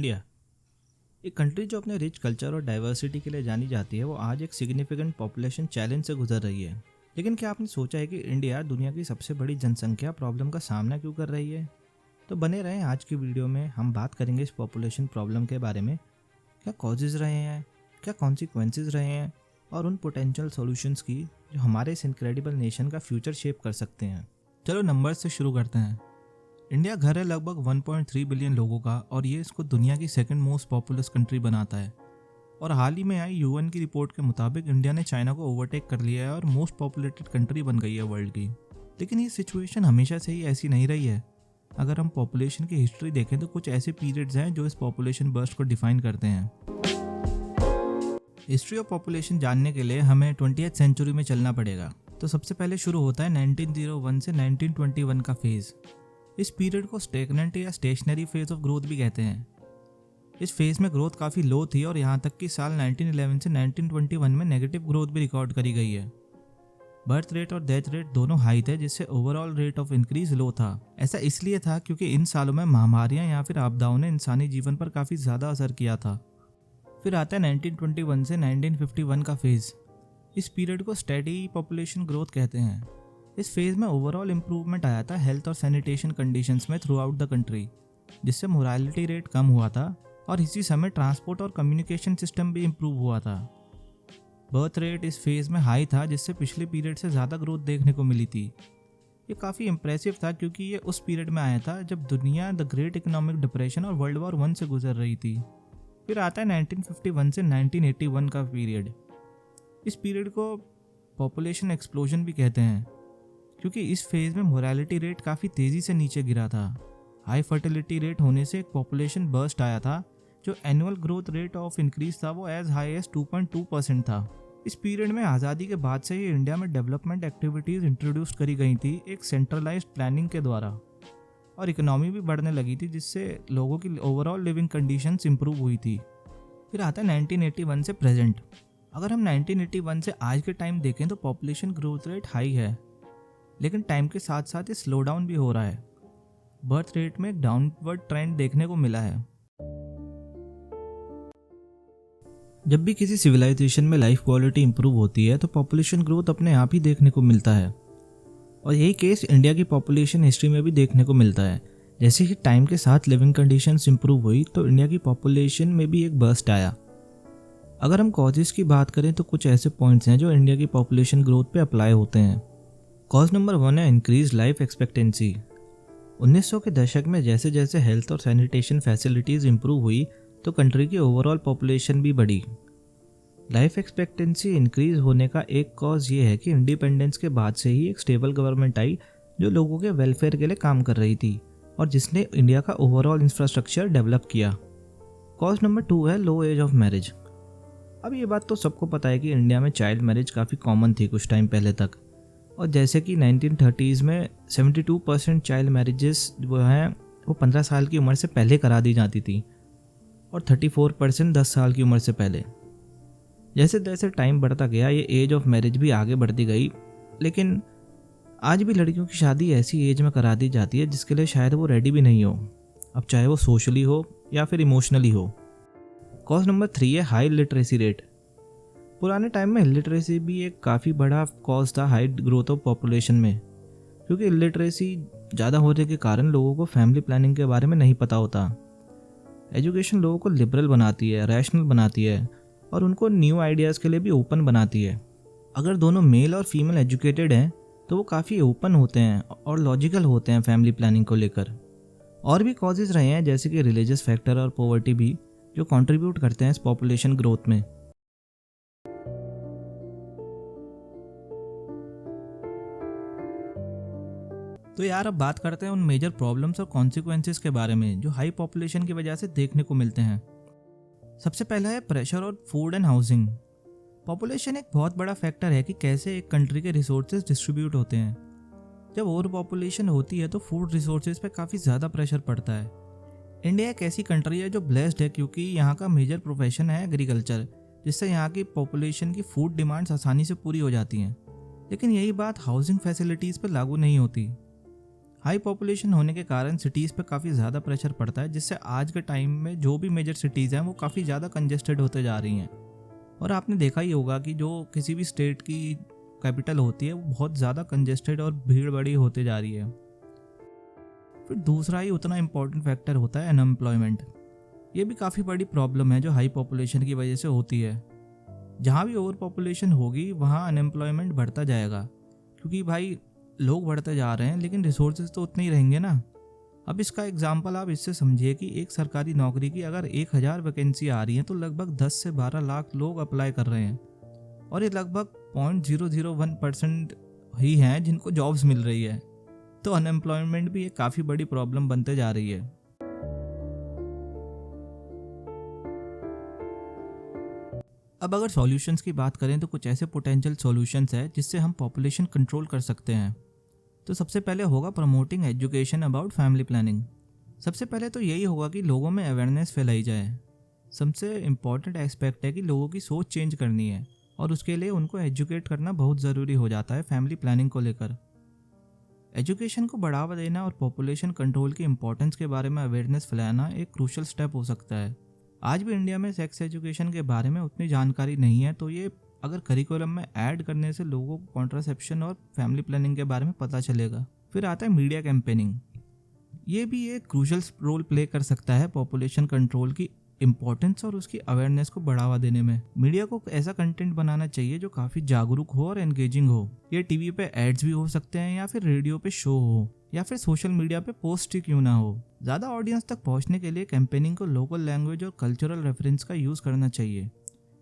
India एक country जो अपने रिच कल्चर और डाइवर्सिटी के लिए जानी जाती है, वो आज एक सिग्निफिकेंट पॉपुलेशन चैलेंज से गुजर रही है। लेकिन क्या आपने सोचा है कि इंडिया दुनिया की सबसे बड़ी जनसंख्या प्रॉब्लम का सामना क्यों कर रही है? तो बने रहें, आज की वीडियो में हम बात करेंगे इस पॉपुलेशन प्रॉब्लम के बारे में। क्या कॉजेज़ रहे हैं, क्या कॉन्सिक्वेंसेज रहे हैं और उन पोटेंशियल सॉल्यूशंस की जो हमारे इस इनक्रेडिबल नेशन का फ्यूचर शेप कर सकते हैं। चलो नंबर्स से शुरू करते हैं। इंडिया घर है लगभग 1.3 बिलियन लोगों का और ये इसको दुनिया की सेकंड मोस्ट पॉपुलस कंट्री बनाता है। और हाल ही में आई यूएन की रिपोर्ट के मुताबिक इंडिया ने चाइना को ओवरटेक कर लिया है और मोस्ट पॉपुलेटेड कंट्री बन गई है वर्ल्ड की। लेकिन ये सिचुएशन हमेशा से ही ऐसी नहीं रही है। अगर हम पॉपुलेशन की हिस्ट्री देखें तो कुछ ऐसे पीरियड्स हैं जो इस पॉपुलेशन बर्स्ट को डिफाइन करते हैं। हिस्ट्री ऑफ पॉपुलेशन जानने के लिए हमें 20th सेंचुरी में चलना पड़ेगा। तो सबसे पहले शुरू होता है 1901 से 1921 का फेज़। इस पीरियड को स्टेगनेंट या स्टेशनरी फेज ऑफ ग्रोथ भी कहते हैं। इस फेज में ग्रोथ काफ़ी लो थी और यहाँ तक कि साल 1911 से 1921 में नेगेटिव ग्रोथ भी रिकॉर्ड करी गई है। बर्थ रेट और डेथ रेट दोनों हाई थे, जिससे ओवरऑल रेट ऑफ इंक्रीज लो था। ऐसा इसलिए था क्योंकि इन सालों में महामारियाँ या फिर आपदाओं ने इंसानी जीवन पर काफ़ी ज़्यादा असर किया था। फिर आता है 1921 से 1951 का फेज़। इस पीरियड को स्टेडी पॉपुलेशन ग्रोथ कहते हैं। इस फेज़ में ओवरऑल इम्प्रूवमेंट आया था हेल्थ और सैनिटेशन कंडीशंस में थ्रू आउट द कंट्री, जिससे मोरालिटी रेट कम हुआ था और इसी समय ट्रांसपोर्ट और कम्युनिकेशन सिस्टम भी इम्प्रूव हुआ था। बर्थ रेट इस फेज़ में हाई था, जिससे पिछले पीरियड से ज़्यादा ग्रोथ देखने को मिली थी। ये काफ़ी इम्प्रेसिव था क्योंकि ये उस पीरियड में आया था जब दुनिया द ग्रेट इकोनॉमिक डिप्रेशन और वर्ल्ड वॉर 1 से गुजर रही थी। फिर आता है 1951 से 1981 का पीरियड। इस पीरियड को पॉपुलेशन एक्सप्लोजन भी कहते हैं क्योंकि इस फेज़ में मोरालिटी रेट काफ़ी तेज़ी से नीचे गिरा था। हाई फर्टिलिटी रेट होने से एक पॉपुलेशन बर्स्ट आया था। जो annual growth rate of increase था वो एज हाई एज 2.2% था। इस पीरियड में आज़ादी के बाद से ही इंडिया में डेवलपमेंट एक्टिविटीज़ इंट्रोड्यूस करी गई थी एक सेंट्रलाइज्ड प्लानिंग के द्वारा, और इकोनॉमी भी बढ़ने लगी थी, जिससे लोगों की ओवरऑल लिविंग कंडीशंस इंप्रूव हुई थी। फिर आता है 1981 से प्रेजेंट। अगर हम 1981 से आज के टाइम देखें तो पॉपुलेशन ग्रोथ रेट हाई है, लेकिन टाइम के साथ साथ ये स्लो डाउन भी हो रहा है। बर्थ रेट में एक डाउनवर्ड ट्रेंड देखने को मिला है। जब भी किसी सिविलाइजेशन में लाइफ क्वालिटी इंप्रूव होती है तो पॉपुलेशन ग्रोथ अपने आप ही देखने को मिलता है, और यही केस इंडिया की पॉपुलेशन हिस्ट्री में भी देखने को मिलता है। जैसे ही टाइम के साथ लिविंग कंडीशंस इंप्रूव हुई तो इंडिया की पॉपुलेशन में भी एक बर्स्ट आया। अगर हम कॉजेज़ की बात करें तो कुछ ऐसे पॉइंट्स हैं जो इंडिया की पॉपुलेशन ग्रोथ पे अप्लाई होते हैं। कॉज नंबर 1 है इंक्रीज लाइफ एक्सपेक्टेंसी। 1900 के दशक में जैसे जैसे हेल्थ और सैनिटेशन फैसिलिटीज़ इंप्रूव हुई तो कंट्री की ओवरऑल पॉपुलेशन भी बढ़ी। लाइफ एक्सपेक्टेंसी इंक्रीज होने का एक कॉज ये है कि इंडिपेंडेंस के बाद से ही एक स्टेबल गवर्नमेंट आई जो लोगों के वेलफेयर के लिए काम कर रही थी और जिसने इंडिया का ओवरऑल इंफ्रास्ट्रक्चर डेवलप किया। कॉज नंबर 2 है लो एज ऑफ मैरिज। अब ये बात तो सबको पता है कि इंडिया में चाइल्ड मैरिज काफ़ी कॉमन थी कुछ टाइम पहले तक, और जैसे कि 1930s में 72% चाइल्ड मैरिजेस वो हैं वो 15 साल की उम्र से पहले करा दी जाती थी और 34% 10 साल की उम्र से पहले। जैसे जैसे टाइम बढ़ता गया ये एज ऑफ मैरिज भी आगे बढ़ती गई, लेकिन आज भी लड़कियों की शादी ऐसी एज में करा दी जाती है जिसके लिए शायद वो रेडी भी नहीं हो, अब चाहे वो सोशली हो या फिर इमोशनली हो। कॉज नंबर 3 है हाई लिटरेसी रेट। पुराने टाइम में इलिटरेसी भी एक काफ़ी बड़ा कॉज था हाई ग्रोथ ऑफ पॉपुलेशन में, क्योंकि इलिटरेसी ज़्यादा होने के कारण लोगों को फैमिली प्लानिंग के बारे में नहीं पता होता। एजुकेशन लोगों को लिबरल बनाती है, रैशनल बनाती है और उनको न्यू आइडियाज़ के लिए भी ओपन बनाती है। अगर दोनों मेल और फीमेल एजुकेटेड हैं तो वो काफ़ी ओपन होते हैं और लॉजिकल होते हैं फैमिली प्लानिंग को लेकर। और भी कॉजेज़ रहे हैं जैसे कि रिलीजियस फैक्टर और पॉवर्टी भी, जो कंट्रीब्यूट करते हैं इस पॉपुलेशन ग्रोथ में। तो यार अब बात करते हैं उन मेजर प्रॉब्लम्स और कॉन्सिक्वेंसेस के बारे में जो हाई पॉपुलेशन की वजह से देखने को मिलते हैं। सबसे पहला है प्रेशर और फूड एंड हाउसिंग। पॉपुलेशन एक बहुत बड़ा फैक्टर है कि कैसे एक कंट्री के रिसोर्सेज डिस्ट्रीब्यूट होते हैं। जब ओवर पॉपुलेशन होती है तो फूड रिसोर्सेज पे काफ़ी ज़्यादा प्रेशर पड़ता है। इंडिया एक ऐसी कंट्री है जो ब्लेस्ड है क्योंकि यहाँ का मेजर प्रोफेशन है एग्रीकल्चर, जिससे यहाँ की पॉपुलेशन की फूड डिमांड्स आसानी से पूरी हो जाती हैं। लेकिन यही बात हाउसिंग फैसिलिटीज़ पर लागू नहीं होती। हाई पॉपुलेशन होने के कारण सिटीज़ पे काफ़ी ज़्यादा प्रेशर पड़ता है, जिससे आज के टाइम में जो भी मेजर सिटीज़ हैं वो काफ़ी ज़्यादा कंजेस्टेड होते जा रही हैं। और आपने देखा ही होगा कि जो किसी भी स्टेट की कैपिटल होती है वो बहुत ज़्यादा कंजेस्टेड और भीड़ बड़ी होते जा रही है। फिर दूसरा ही उतना इम्पोर्टेंट फैक्टर होता है अनएम्प्लॉयमेंट। ये भी काफ़ी बड़ी प्रॉब्लम है जो हाई पॉपुलेशन की वजह से होती है। जहाँ भी ओवर पॉपुलेशन होगी वहाँ अनएम्प्लॉयमेंट बढ़ता जाएगा, क्योंकि भाई लोग बढ़ते जा रहे हैं लेकिन रिसोर्सेज तो उतने ही रहेंगे ना। अब इसका एग्जाम्पल आप इससे समझिए कि एक सरकारी नौकरी की अगर 1000 वैकेंसी आ रही हैं तो लगभग 10 से 12 लाख लोग अप्लाई कर रहे हैं, और ये लगभग 0.001% ही हैं जिनको जॉब्स मिल रही है। तो अनएम्प्लॉयमेंट भी एक काफ़ी बड़ी प्रॉब्लम बनते जा रही है। अब अगर सॉल्यूशंस की बात करें तो कुछ ऐसे पोटेंशियल सॉल्यूशंस हैं जिससे हम पॉपुलेशन कंट्रोल कर सकते हैं। तो सबसे पहले होगा promoting education about family planning. सबसे पहले तो यही होगा कि लोगों में अवेयरनेस फैलाई जाए। सबसे इम्पॉर्टेंट एस्पेक्ट है कि लोगों की सोच चेंज करनी है, और उसके लिए उनको एजुकेट करना बहुत ज़रूरी हो जाता है फैमिली प्लानिंग को लेकर। एजुकेशन को बढ़ावा देना और पॉपुलेशन कंट्रोल की इम्पोर्टेंस के बारे में अवेयरनेस फैलाना एक क्रूशल स्टेप हो सकता है। आज भी इंडिया में सेक्स एजुकेशन के बारे में उतनी जानकारी नहीं है, तो ये अगर करिकुलम में ऐड करने से लोगों को कॉन्ट्रासेप्शन और फैमिली प्लानिंग के बारे में पता चलेगा। फिर आता है मीडिया कैंपेनिंग। ये भी एक क्रूशल रोल प्ले कर सकता है पॉपुलेशन कंट्रोल की इम्पोर्टेंस और उसकी अवेयरनेस को बढ़ावा देने में। मीडिया को ऐसा कंटेंट बनाना चाहिए जो काफ़ी जागरूक हो और एंगेजिंग हो। ये टीवी पे एड्स भी हो सकते हैं, या फिर रेडियो पे शो हो, या फिर सोशल मीडिया पे पोस्ट ही क्यों ना हो। ज़्यादा ऑडियंस तक पहुंचने के लिए कैंपेनिंग को लोकल लैंग्वेज और कल्चरल रेफरेंस का यूज़ करना चाहिए,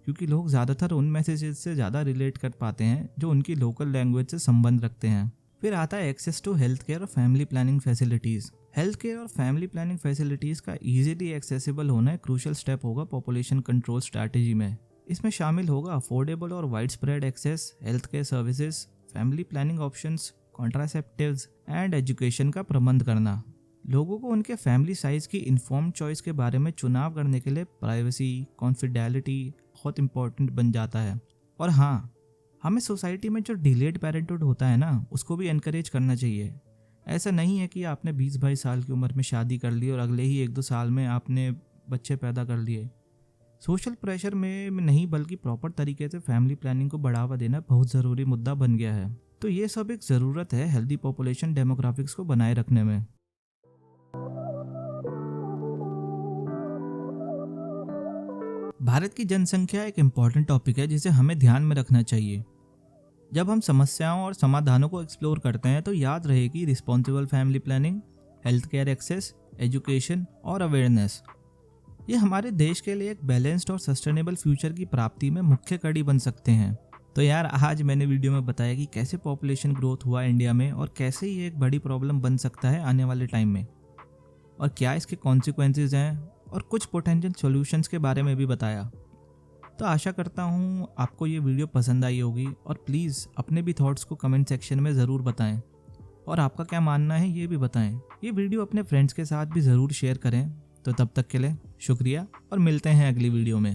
क्योंकि लोग ज़्यादातर उन मैसेजेस से ज़्यादा रिलेट कर पाते हैं जो उनकी लोकल लैंग्वेज से संबंध रखते हैं। फिर आता है एक्सेस टू हेल्थ केयर और family planning facilities. Health care और फैमिली प्लानिंग फैसिलिटीज़ का ईजिली एक्सेसिबल होना एक क्रूशल स्टेप होगा पॉपुलेशन कंट्रोल स्ट्रैटेजी में। इसमें शामिल होगा अफोर्डेबल और wide spread access, health care services, family planning options, contraceptives and education का प्रबंध करना। लोगों को उनके फैमिली साइज की इन्फॉर्म्ड चॉइस के बारे में चुनाव करने के लिए प्राइवेसी, कॉन्फिडेंशियलिटी बहुत इंपॉर्टेंट बन जाता है। और हाँ, हमें सोसाइटी में जो डिलेड पेरेंटहुड होता है ना, उसको भी एनकरेज करना चाहिए। ऐसा नहीं है कि आपने 20-22 साल की उम्र में शादी कर ली और अगले ही 1-2 साल में आपने बच्चे पैदा कर लिए। सोशल प्रेशर में नहीं, बल्कि प्रॉपर तरीके से फैमिली प्लानिंग को बढ़ावा देना बहुत ज़रूरी मुद्दा बन गया है। तो ये सब एक ज़रूरत है हेल्दी पॉपुलेशन डेमोग्राफिक्स को बनाए रखने में। भारत की जनसंख्या एक इम्पॉर्टेंट टॉपिक है जिसे हमें ध्यान में रखना चाहिए। जब हम समस्याओं और समाधानों को एक्सप्लोर करते हैं तो याद रहे कि responsible family planning, health care access, education और अवेयरनेस, ये हमारे देश के लिए एक बैलेंस्ड और सस्टेनेबल फ्यूचर की प्राप्ति में मुख्य कड़ी बन सकते हैं। तो यार, आज मैंने वीडियो में बताया कि कैसे पॉपुलेशन ग्रोथ हुआ इंडिया में और कैसे ये एक बड़ी प्रॉब्लम बन सकता है आने वाले टाइम में, और क्या इसके कॉन्सिक्वेंसेज हैं, और कुछ पोटेंशियल सॉल्यूशंस के बारे में भी बताया। तो आशा करता हूँ आपको ये वीडियो पसंद आई होगी, और प्लीज़ अपने भी थॉट्स को कमेंट सेक्शन में ज़रूर बताएं, और आपका क्या मानना है ये भी बताएं। ये वीडियो अपने फ्रेंड्स के साथ भी ज़रूर शेयर करें। तो तब तक के लिए शुक्रिया, और मिलते हैं अगली वीडियो में।